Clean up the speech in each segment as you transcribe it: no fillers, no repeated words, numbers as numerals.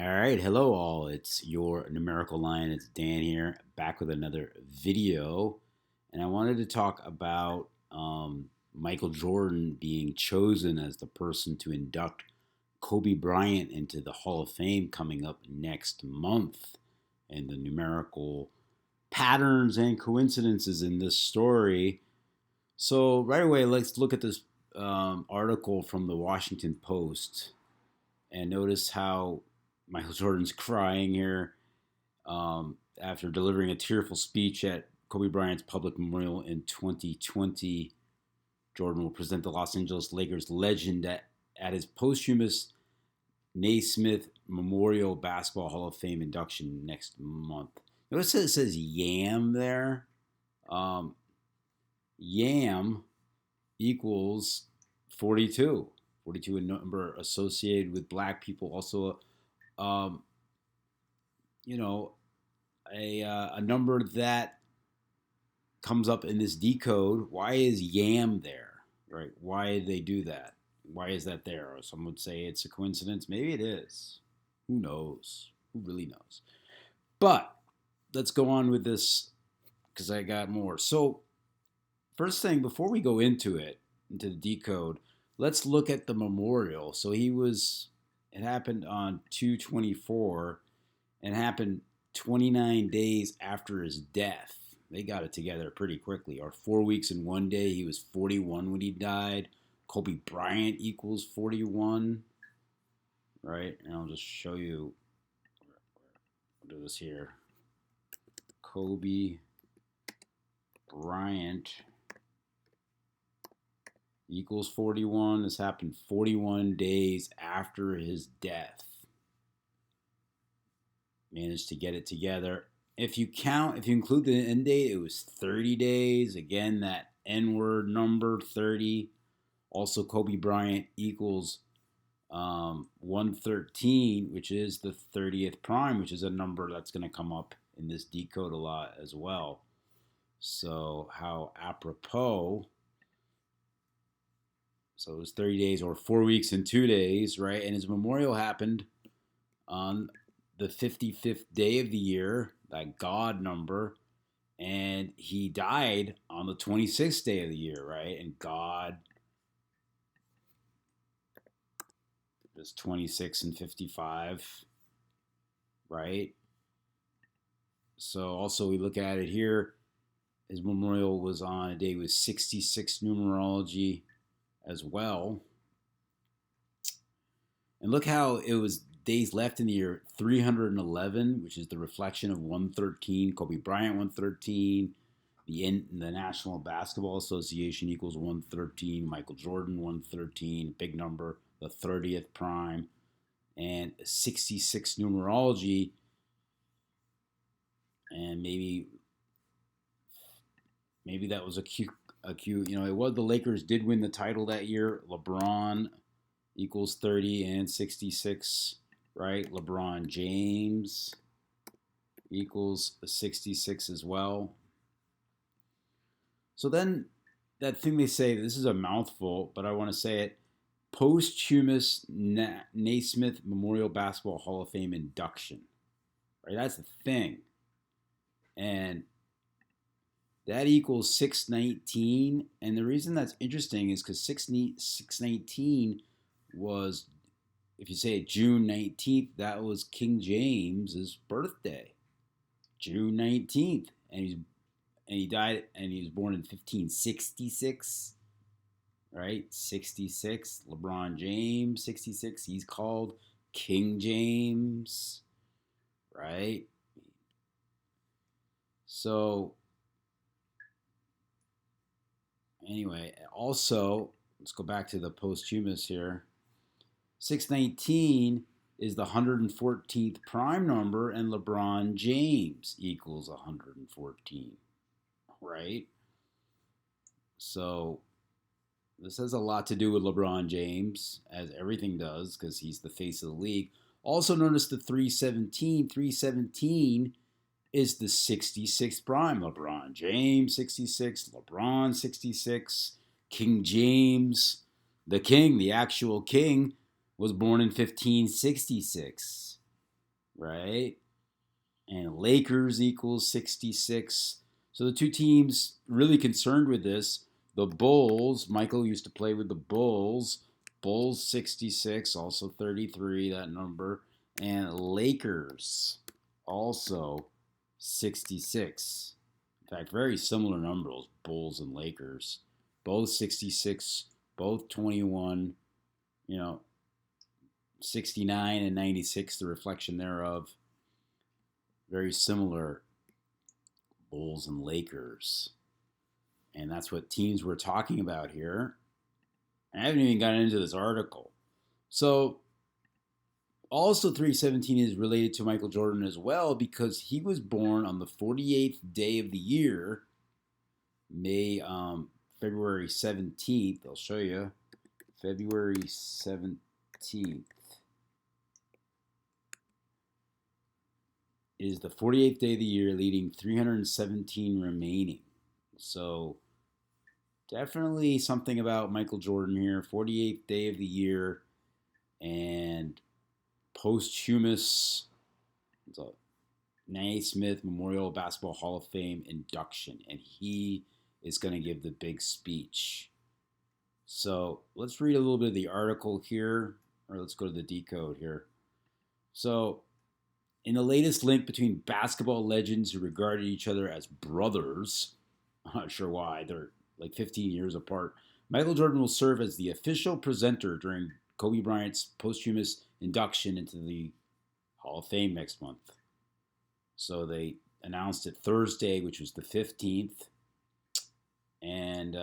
All right, hello all. It's your numerical lion. It's Dan here, back with another video, and I wanted to talk about Michael Jordan being chosen as the person to induct Kobe Bryant into the Hall of Fame coming up next month, and the numerical patterns and coincidences in this story. So right away, let's look at this article from the Washington Post and notice how Michael Jordan's crying here after delivering a tearful speech at Kobe Bryant's public memorial in 2020. Jordan will present the Los Angeles Lakers legend at his posthumous Naismith Memorial Basketball Hall of Fame induction next month. Notice it says YAM there. YAM equals 42. 42, a number associated with black people. Also, um, you know, a number that comes up in this decode. Why is YAM there? Right? Why did they do that? Why is that there? Or some would say it's a coincidence. Maybe it is. Who knows? Who really knows? But let's go on with this because I got more. So, first thing, before we go into the decode, let's look at the memorial. So it happened on 2/24 and happened 29 days after his death. They got it together pretty quickly. Or 4 weeks and 1 day. He was 41 when he died. Kobe Bryant equals 41. Right? And I'll just show you. I'll do this here. Kobe Bryant equals 41. This happened 41 days after his death. Managed to get it together. If you include the end date, it was 30 days. Again, that N-word number, 30. Also, Kobe Bryant equals 113, which is the 30th prime, which is a number that's going to come up in this decode a lot as well. So, how apropos. So it was 30 days or 4 weeks and 2 days, right? And his memorial happened on the 55th day of the year, that God number, and he died on the 26th day of the year, right? And God is 26 and 55, right? So also we look at it here, his memorial was on a day with 66 numerology as well. And look how it was days left in the year 311, which is the reflection of 113. Kobe Bryant 113. The National Basketball Association equals 113. Michael Jordan 113, big number, the 30th prime, and 66 numerology. And maybe that was a cute. It was the Lakers did win the title that year. LeBron equals 30 and 66, right? LeBron James equals 66 as well. So then that thing they say, this is a mouthful, but I want to say it. Posthumous Naismith Memorial Basketball Hall of Fame induction. Right? That's the thing. And that equals 619. And the reason that's interesting is because 619 was, if you say June 19th, that was King James's birthday. June 19th. And he died, and he was born in 1566. Right? 66. LeBron James, 66. He's called King James. Right? So anyway, also, let's go back to the posthumous here. 619 is the 114th prime number, and LeBron James equals 114, right? So this has a lot to do with LeBron James, as everything does, because he's the face of the league. Also notice the 317. 317 is the 66th prime. LeBron James, 66. LeBron, 66. King James, the king, the actual king, was born in 1566. right? And Lakers equals 66. So the two teams really concerned with this. The Bulls, Michael used to play with the Bulls. Bulls 66, also 33, that number. And Lakers also 66. In fact, very similar numbers, Bulls and Lakers. Both 66, both 21, you know, 69 and 96, the reflection thereof. Very similar, Bulls and Lakers. And that's what teams we're talking about here. I haven't even gotten into this article. So, also 317 is related to Michael Jordan as well because he was born on the 48th day of the year, February 17th. I'll show you. February 17th is the 48th day of the year, leading 317 remaining. So definitely something about Michael Jordan here. 48th day of the year and posthumous Naismith Memorial Basketball Hall of Fame induction. And he is going to give the big speech. So let's read a little bit of the article here, or let's go to the decode here. So in the latest link between basketball legends who regarded each other as brothers, I'm not sure why, they're like 15 years apart, Michael Jordan will serve as the official presenter during Kobe Bryant's posthumous induction into the Hall of Fame next month. So they announced it Thursday, which was the 15th. And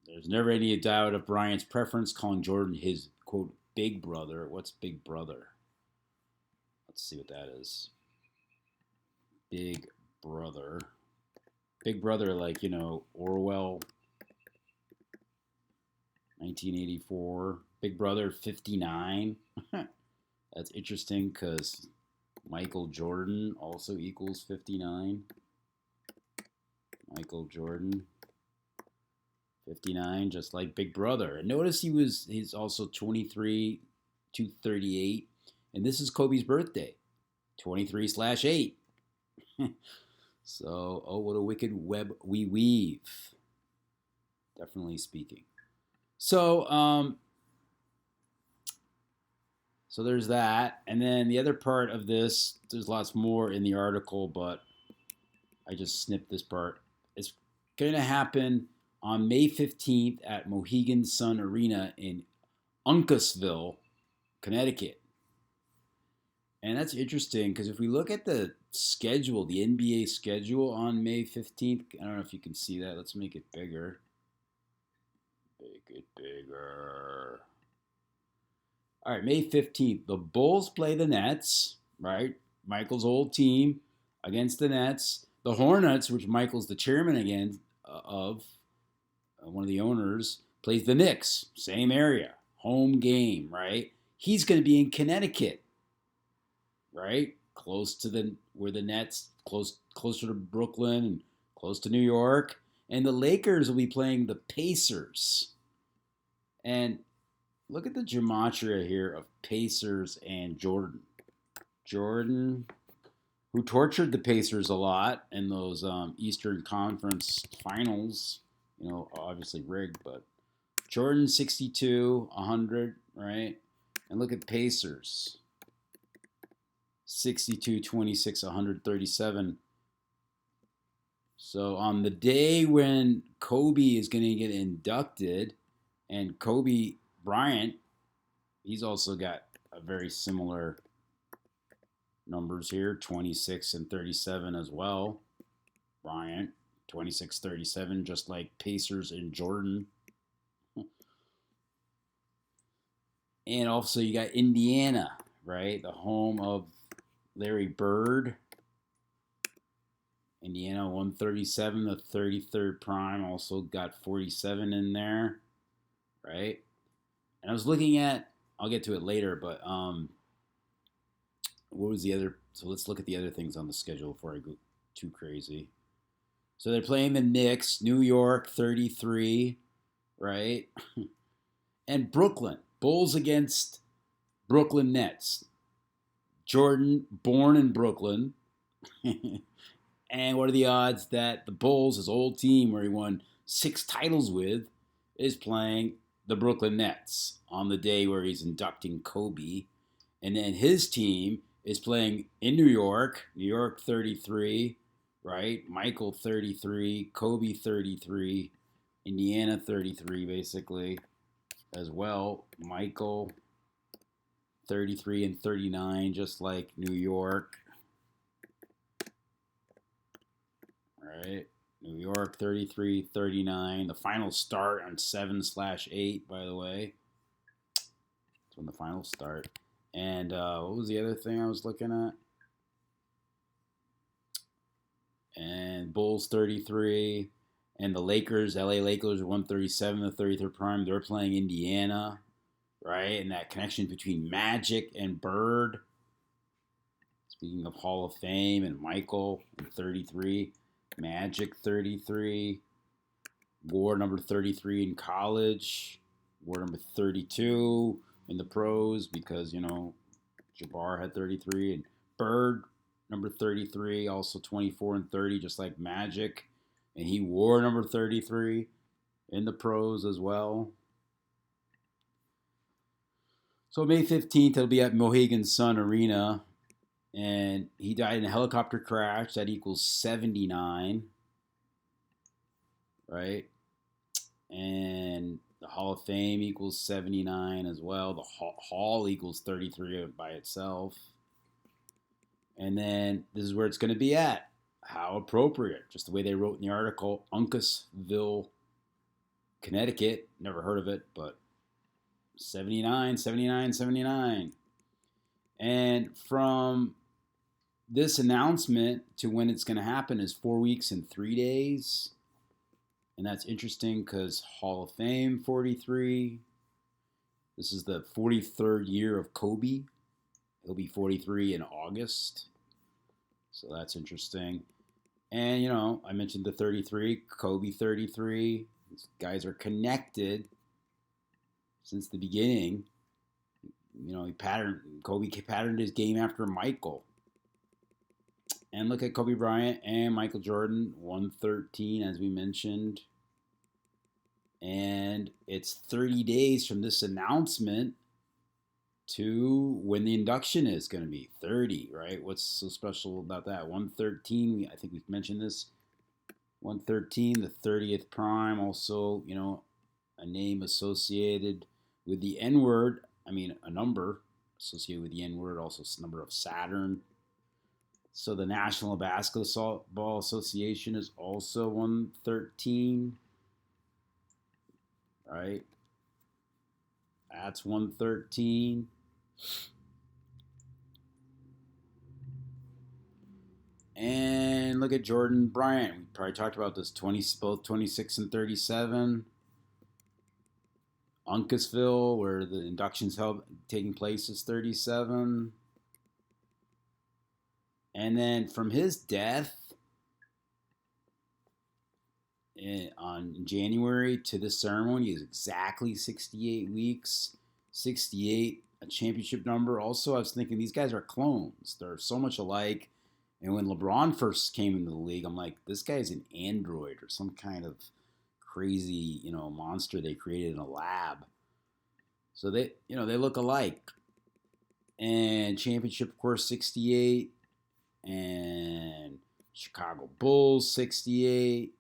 there's never any doubt of Bryant's preference, calling Jordan his, quote, big brother. What's big brother? Let's see what that is. Big brother. Big brother, like, Orwell, 1984. Big brother, 59. That's interesting because Michael Jordan also equals 59. Michael Jordan, 59, just like Big Brother. And notice he's also 23 to 38. And this is Kobe's birthday, 23/8. So, what a wicked web we weave. Definitely speaking. So there's that. And then the other part of this, there's lots more in the article, but I just snipped this part. It's going to happen on May 15th at Mohegan Sun Arena in Uncasville, Connecticut. And that's interesting because if we look at the schedule, the NBA schedule on May 15th, I don't know if you can see that. Let's make it bigger. Make it bigger. All right, May 15th, the Bulls play the Nets, right? Michael's old team against the Nets. The Hornets, which Michael's the chairman again of, one of the owners, plays the Knicks, same area, home game, right? He's going to be in Connecticut, right? Close to where the Nets, closer to Brooklyn and close to New York. And the Lakers will be playing the Pacers. And look at the gematria here of Pacers and Jordan. Jordan, who tortured the Pacers a lot in those Eastern Conference finals, obviously rigged, but Jordan 62, 100, right? And look at Pacers. 62, 26, 137. So on the day when Kobe is going to get inducted, and Kobe Bryant, he's also got a very similar numbers here, 26 and 37 as well. Bryant, 26, 37, just like Pacers and Jordan. And also you got Indiana, right? The home of Larry Bird. Indiana 137, the 33rd prime, also got 47 in there, right? And I was looking at, I'll get to it later, but what was the other? So let's look at the other things on the schedule before I go too crazy. So they're playing the Knicks, New York 33, right? And Brooklyn, Bulls against Brooklyn Nets. Jordan, born in Brooklyn. And what are the odds that the Bulls, his old team where he won 6 titles with, is playing the Brooklyn Nets on the day where he's inducting Kobe? And then his team is playing in New York 33, right? Michael 33, Kobe 33, Indiana 33, basically, as well. Michael 33 and 39, just like New York. Right. New York 33 39. The finals start on 7/8, by the way. That's when the finals start. And what was the other thing I was looking at? And Bulls 33. And the Lakers, LA Lakers, 137, the 33rd prime. They're playing Indiana, right? And that connection between Magic and Bird. Speaking of Hall of Fame and Michael and 33. Magic 33. Wore number 33 in college. Wore number 32 in the pros because, Jabbar had 33. And Bird, number 33, also 24 and 30, just like Magic. And he wore number 33 in the pros as well. So May 15th, he'll be at Mohegan Sun Arena. And he died in a helicopter crash. That equals 79. Right? And the Hall of Fame equals 79 as well. The Hall equals 33 by itself. And then this is where it's going to be at. How appropriate. Just the way they wrote in the article. Uncasville, Connecticut. Never heard of it, but 79, 79, 79. And from this announcement to when it's going to happen is 4 weeks and 3 days. And that's interesting because Hall of Fame 43. This is the 43rd year of Kobe. He'll be 43 in August. So that's interesting. And, I mentioned the 33, Kobe 33. These guys are connected since the beginning. Kobe patterned his game after Michael. And look at Kobe Bryant and Michael Jordan, 113, as we mentioned. And it's 30 days from this announcement to when the induction is going to be. 30, right? What's so special about that? 113, I think we've mentioned this. 113, the 30th prime, also, a name associated with the N-word. A number associated with the N-word, also number of Saturn. So the National Basketball Association is also 113, right? That's 113. And look at Jordan Bryant. We probably talked about this, both 26 and 37. Uncasville, where the induction's taking place, is 37. And then from his death on January to this ceremony is exactly 68 weeks. 68, a championship number. Also, I was thinking these guys are clones. They're so much alike. And when LeBron first came into the league, I'm like, this guy's an android or some kind of crazy, monster they created in a lab. So they look alike. And championship, of course, 68. And Chicago Bulls, 68.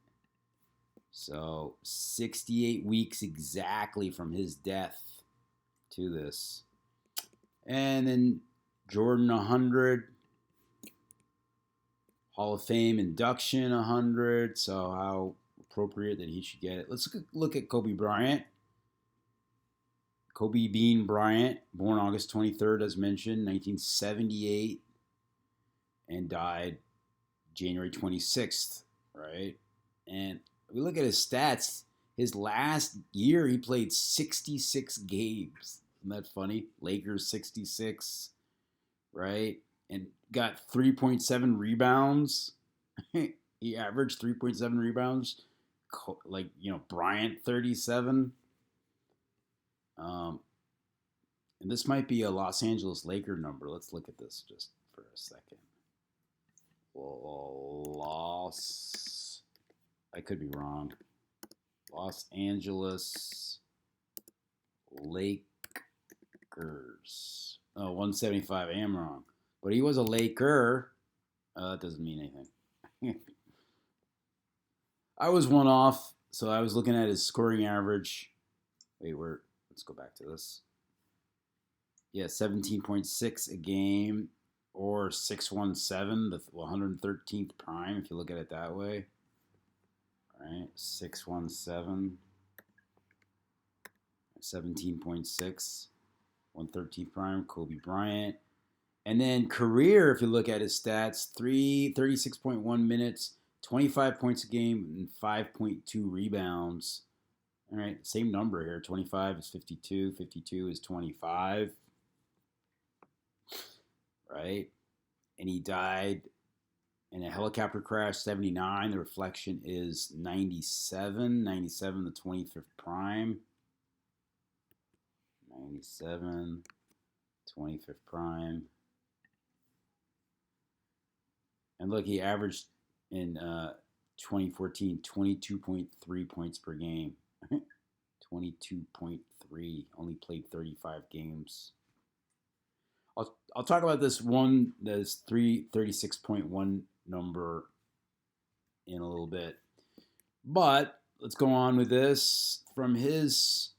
So 68 weeks exactly from his death to this. And then Jordan, 100. Hall of Fame induction, 100. So how appropriate that he should get it. Let's look at Kobe Bryant. Kobe Bean Bryant, born August 23rd, as mentioned, 1978. And died January 26th, right? And we look at his stats. His last year, he played 66 games. Isn't that funny? Lakers 66, right? And got 3.7 rebounds. He averaged 3.7 rebounds. Bryant 37. And this might be a Los Angeles Laker number. Let's look at this just for a second. Los. I could be wrong. Los Angeles Lakers. Oh, 175. I am wrong. But he was a Laker. That doesn't mean anything. I was one off, so I was looking at his scoring average. Wait, let's go back to this. Yeah, 17.6 a game or 617, the 113th prime, if you look at it that way. All right, 617, 17.6, 113th prime, Kobe Bryant. And then career, if you look at his stats, 36.1 minutes, 25 points a game, and 5.2 rebounds. All right, same number here. 25 is 52, 52 is 25. Right? And he died in a helicopter crash, 79. The reflection is 97. 97, the 25th prime. 97, 25th prime. And look, he averaged in 2014 22.3 points per game. 22.3. Only played 35 games. I'll talk about this 36.1 number in a little bit. But let's go on with this. From his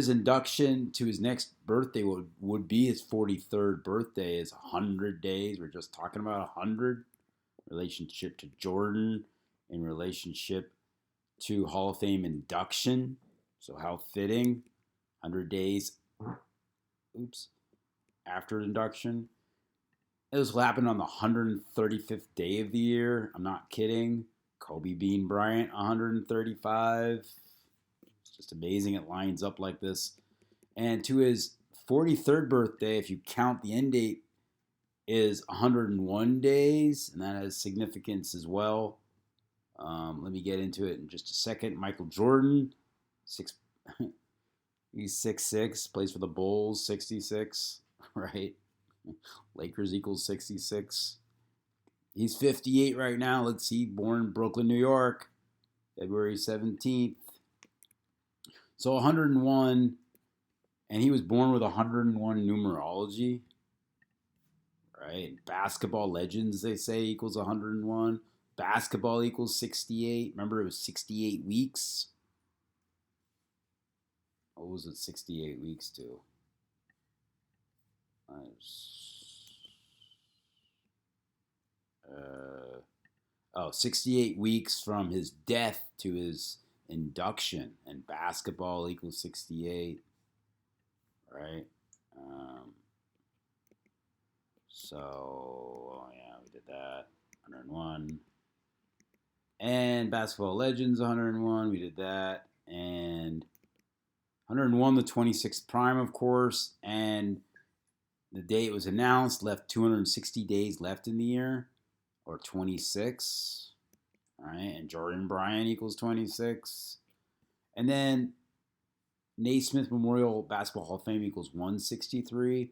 induction to his next birthday would be his 43rd birthday is 100 days. We're just talking about 100. Relationship to Jordan in relationship to Hall of Fame induction. So how fitting. 100 days. Oops. After induction. This will happen on the 135th day of the year. I'm not kidding. Kobe Bean Bryant, 135. It's just amazing it lines up like this. And to his 43rd birthday, if you count the end date, is 101 days, and that has significance as well. Let me get into it in just a second. Michael Jordan, he's 6'6", plays for the Bulls, 66. Right? Lakers equals 66. He's 58 right now. Let's see. Born in Brooklyn, New York, February 17th. So 101, and he was born with 101 numerology. Right? Basketball legends, they say, equals 101. Basketball equals 68. Remember, it was 68 weeks. What was it 68 weeks to? 68 weeks from his death to his induction, and basketball equals 68, right? We did that. 101. And Basketball Legends 101, we did that. And 101, the 26th prime, of course, and the day it was announced left 260 days left in the year, or 26, right? And Jordan Bryant equals 26. And then Naismith Memorial Basketball Hall of Fame equals 163.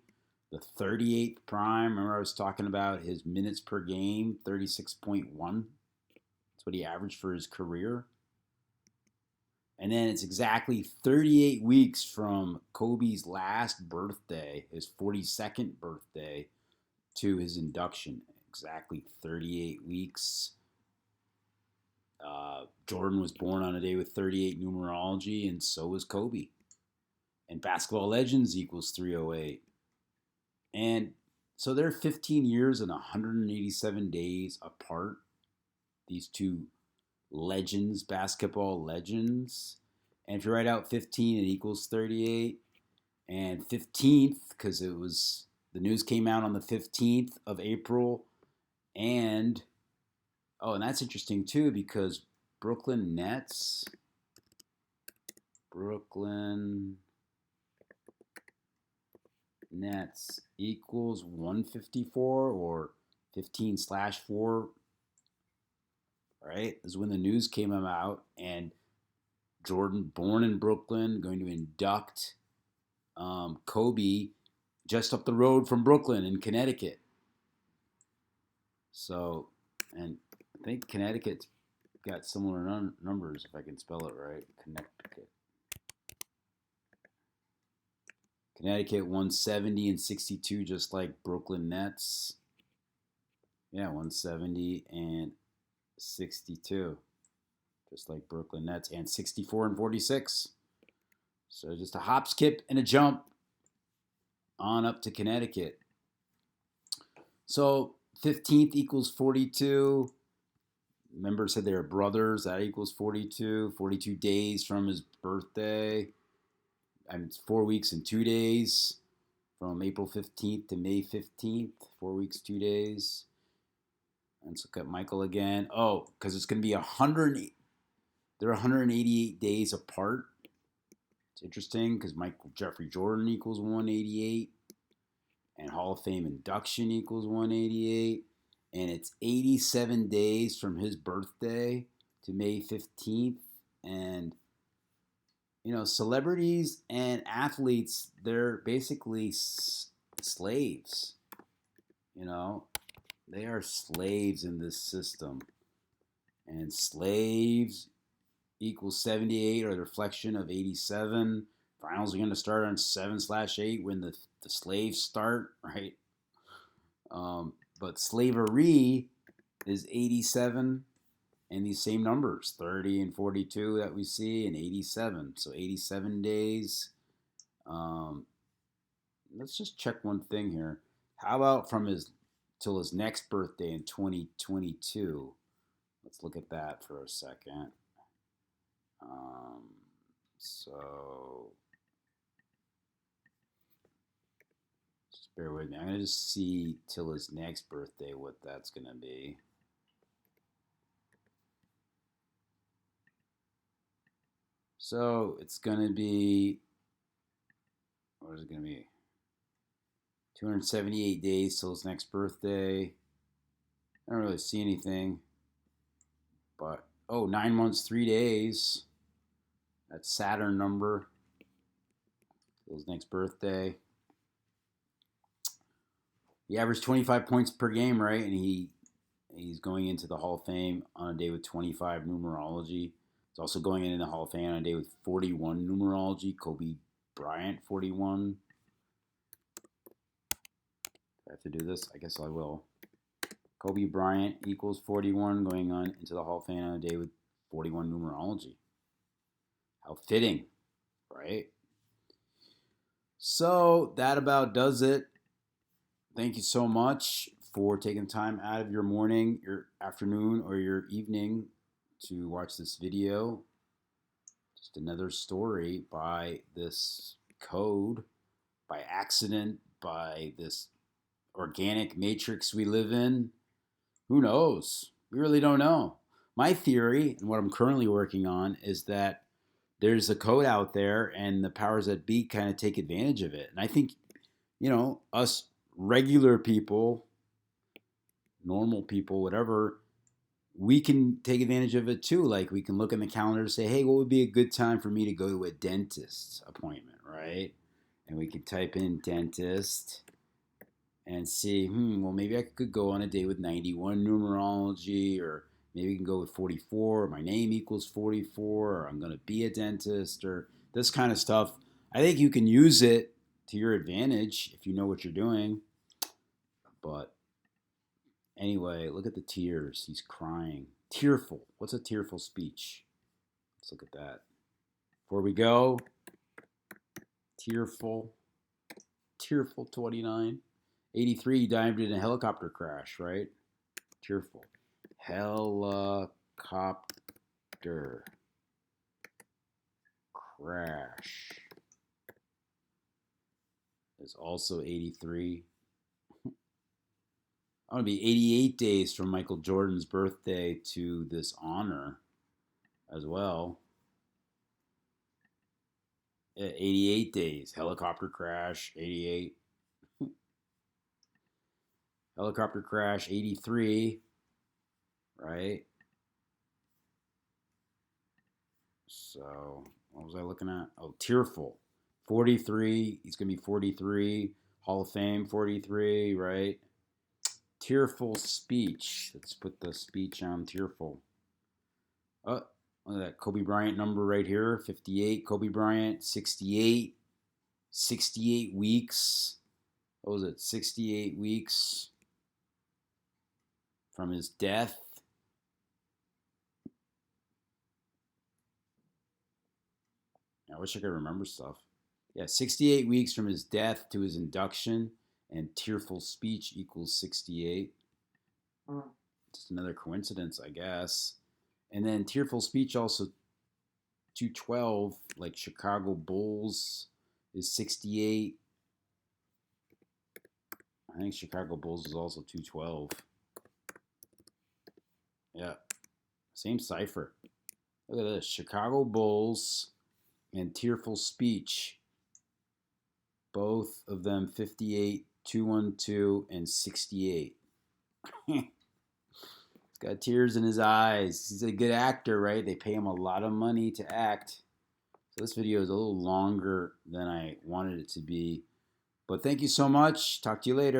The 38th prime, remember I was talking about his minutes per game, 36.1. That's what he averaged for his career. And then it's exactly 38 weeks from Kobe's last birthday, his 42nd birthday, to his induction. Exactly 38 weeks. Jordan was born on a day with 38 numerology, and so was Kobe. And Basketball Legends equals 308. And so they're 15 years and 187 days apart. These two legends, basketball legends. And if you write out 15, it equals 38. And 15th, because it was, the news came out on the 15th of April. And that's interesting too, because Brooklyn Nets equals 154 or 15/4. Right? This is when the news came out, and Jordan, born in Brooklyn, going to induct Kobe, just up the road from Brooklyn in Connecticut. So, and I think Connecticut's got similar numbers, if I can spell it right. Connecticut 170 and 62, just like Brooklyn Nets. Yeah, 170 and 62, just like Brooklyn Nets, and 64 and 46. So just a hop, skip, and a jump on up to Connecticut. So 15th equals 42. Members said they were brothers. That equals 42. 42 days from his birthday. It's 4 weeks and 2 days from April 15th to May 15th. 4 weeks, 2 days. Let's look at Michael again. Oh, because it's going to be 100. They're 188 days apart. It's interesting because Jeffrey Jordan equals 188, and Hall of Fame induction equals 188, and it's 87 days from his birthday to May 15th. And celebrities and athletes, they're basically slaves. They are slaves in this system, and slaves equals 78, or the reflection of 87. Finals are going to start on 7/8 when the slaves start, right? But slavery is 87, and these same numbers, 30 and 42 that we see, and 87. So 87 days. Let's just check one thing here. How about from till his next birthday in 2022? Let's look at that for a second. So just bear with me. I'm going to just see till his next birthday what that's going to be. So it's going to be, what is it going to be? 278 days till his next birthday. I don't really see anything. But, 9 months, 3 days. That Saturn number. His next birthday. He averaged 25 points per game, right? And he's going into the Hall of Fame on a day with 25 numerology. He's also going into the Hall of Fame on a day with 41 numerology. Kobe Bryant, 41. I have to do this? I guess I will. Kobe Bryant equals 41, going on into the Hall of Fame on a day with 41 numerology. How fitting, right? So that about does it. Thank you so much for taking time out of your morning, your afternoon, or your evening to watch this video. Just another story by this code, by accident, by this organic matrix we live in. Who knows? We really don't know. My theory, and what I'm currently working on, is that there's a code out there and the powers that be kind of take advantage of it. And I think, us regular people, normal people, whatever, we can take advantage of it too. Like we can look in the calendar and say, hey, what would be a good time for me to go to a dentist appointment, right? And we can type in dentist and see, well, maybe I could go on a day with 91 numerology, or maybe we can go with 44, or my name equals 44, or I'm going to be a dentist, or this kind of stuff. I think you can use it to your advantage if you know what you're doing. But anyway, look at the tears. He's crying. Tearful. What's a tearful speech? Let's look at that. Before we go, tearful 29. 83, he died in a helicopter crash, right? Tearful. Helicopter crash is also 83. I'm going to be 88 days from Michael Jordan's birthday to this honor as well. 88 days. Helicopter crash, 88. Helicopter crash, 83. Right? So, what was I looking at? Oh, tearful. 43. He's going to be 43. Hall of Fame 43, right? Tearful speech. Let's put the speech on tearful. Oh, look at that Kobe Bryant number right here. 58. Kobe Bryant. 68. 68 weeks. What was it? 68 weeks from his death. I wish I could remember stuff. Yeah, 68 weeks from his death to his induction, and tearful speech equals 68. Just another coincidence, I guess. And then tearful speech also 212, like Chicago Bulls is 68. I think Chicago Bulls is also 212. Yeah, same cipher. Look at this, Chicago Bulls and tearful speech. Both of them 58, 212, and 68. He's got tears in his eyes. He's a good actor, right? They pay him a lot of money to act. So this video is a little longer than I wanted it to be. But thank you so much. Talk to you later.